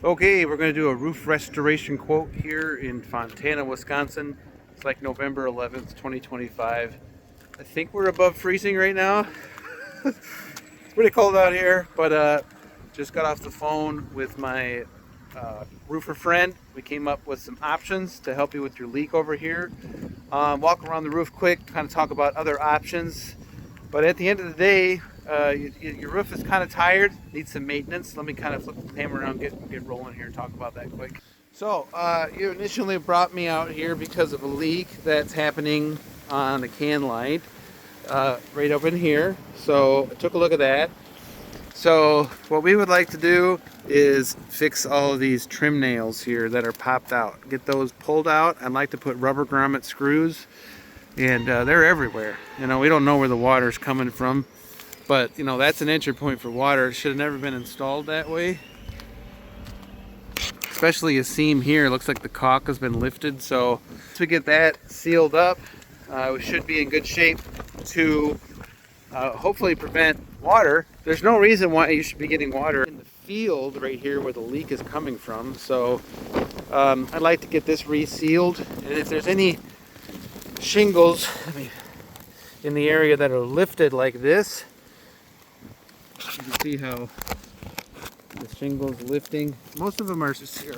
Okay, we're going to do a roof restoration quote here in Fontana, Wisconsin. It's like November 11th, 2025. I think we're above freezing right now. It's pretty cold out here, but just got off the phone with my roofer friend. We came up with some options to help you with your leak over here. Walk around the roof quick, kind of talk about other options. But at the end of the day, your roof is kind of tired, needs some maintenance. Let me kind of flip the camera around, get rolling here and talk about that quick. So you initially brought me out here because of a leak that's happening on the can light right up in here. So I took a look at that. So what we would like to do is fix all of these trim nails here that are popped out. Get those pulled out. I'd like to put rubber grommet screws, and they're everywhere. You know, we don't know where the water's coming from, but you know, that's an entry point for water. It should have never been installed that way. Especially a seam here, it looks like the caulk has been lifted. So once we get that sealed up, we should be in good shape to hopefully prevent water. There's no reason why you should be getting water in the field right here where the leak is coming from. So I'd like to get this resealed, and if there's any shingles in the area that are lifted like this, you can see how the shingles lifting. Most of them are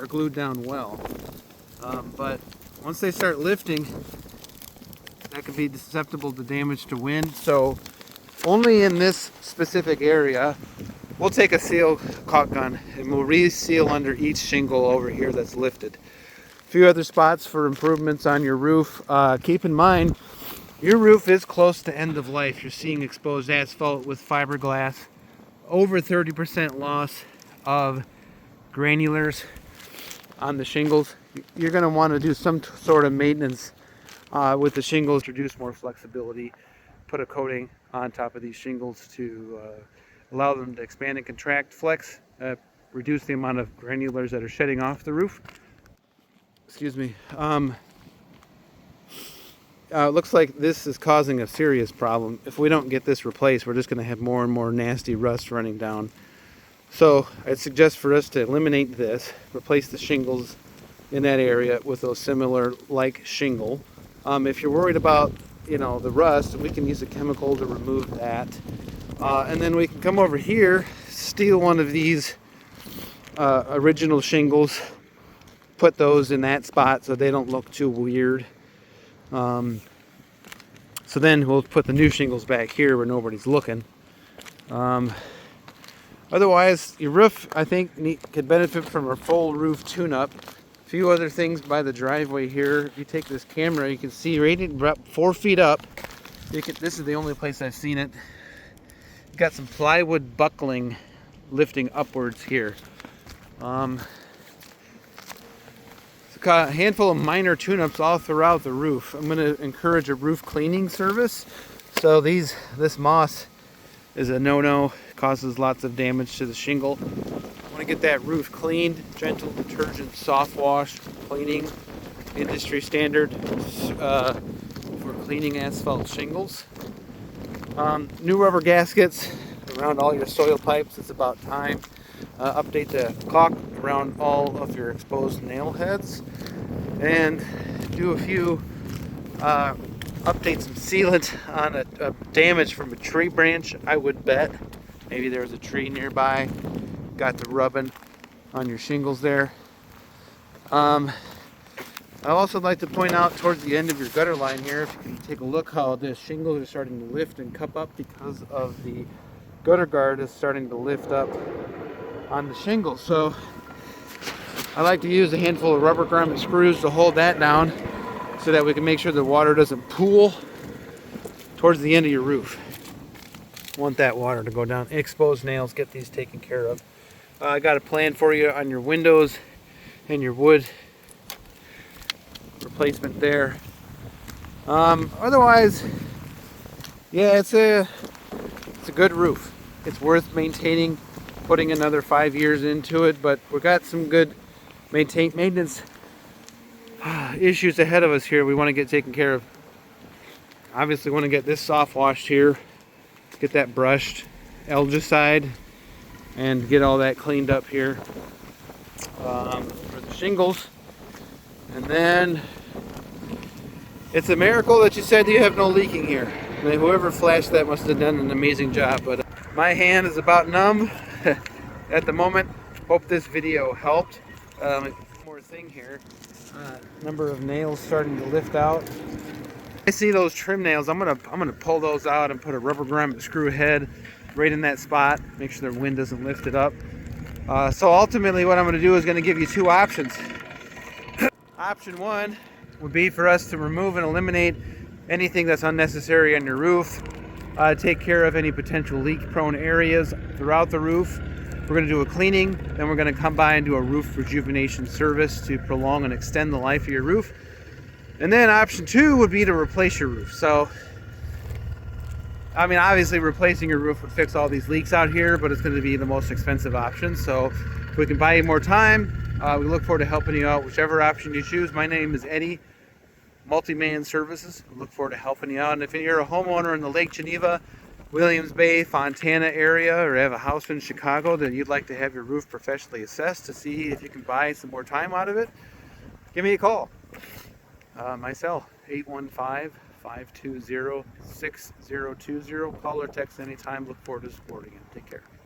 glued down well, but once they start lifting, that could be susceptible to damage to wind. So only in this specific area, we'll take a seal caulk gun and we'll reseal under each shingle over here that's lifted. A few other spots for improvements on your roof. Keep in mind, your roof is close to end of life. You're seeing exposed asphalt with fiberglass. Over 30% loss of granulars on the shingles. You're going to want to do some sort of maintenance with the shingles, introduce more flexibility, put a coating on top of these shingles to allow them to expand and contract, flex, reduce the amount of granulars that are shedding off the roof. Excuse me. Looks like this is causing a serious problem. If we don't get this replaced, we're just going to have more and more nasty rust running down. So I'd suggest for us to eliminate this, replace the shingles in that area with those similar like shingle. If you're worried about, you know, the rust, we can use a chemical to remove that. And then we can come over here, steal one of these original shingles, put those in that spot so they don't look too weird. So then we'll put the new shingles back here where nobody's looking. Otherwise, your roof, I think, could benefit from a full roof tune-up. A few other things by the driveway here. If you take this camera, you can see right about 4 feet up. This is the only place I've seen it. You've got some plywood buckling lifting upwards here. It's a handful of minor tune-ups all throughout the roof. I'm going to encourage a roof cleaning service. So this moss is a no-no. Causes lots of damage to the shingle. Want to get that roof cleaned. Gentle detergent soft wash cleaning, industry standard for cleaning asphalt shingles. New rubber gaskets around all your soil pipes. It's about time. Update the caulk around all of your exposed nail heads, and do a few update some sealant on a damage from a tree branch. I would bet maybe there was a tree nearby, got the rubbing on your shingles there. I'd also like to point out towards the end of your gutter line here, if you can take a look how the shingles are starting to lift and cup up because of the gutter guard is starting to lift up on the shingles. So I like to use a handful of rubber grommet screws to hold that down so that we can make sure the water doesn't pool towards the end of your roof. Want that water to go down. Exposed nails, get these taken care of. I got a plan for you on your windows and your wood replacement there. Otherwise, yeah, it's a good roof. It's worth maintaining, putting another 5 years into it, but we've got some good maintenance issues ahead of us here we want to get taken care of. Obviously want to get this soft washed here, get that brushed, algicide, and get all that cleaned up here. for the shingles. And then it's a miracle that you said you have no leaking here. I mean, whoever flashed that must have done an amazing job, but my hand is about numb at the moment. Hope this video helped. One more thing here, number of nails starting to lift out. I see those trim nails. I'm gonna pull those out and put a rubber grommet screw head right in that spot. Make sure the wind doesn't lift it up. So ultimately, what I'm gonna do is gonna give you two options. Option one would be for us to remove and eliminate anything that's unnecessary on your roof. Take care of any potential leak-prone areas throughout the roof. We're going to do a cleaning, then we're going to come by and do a roof rejuvenation service to prolong and extend the life of your roof. And then option two would be to replace your roof. So, I mean, obviously replacing your roof would fix all these leaks out here, but it's going to be the most expensive option. So if we can buy you more time, we look forward to helping you out, whichever option you choose. My name is Eddie, Multi-Man Services. We look forward to helping you out. And if you're a homeowner in the Lake Geneva, Williams Bay, Fontana area, or have a house in Chicago that you'd like to have your roof professionally assessed to see if you can buy some more time out of it, give me a call. My cell, 815-520-6020. Call or text anytime. Look forward to supporting you. Take care.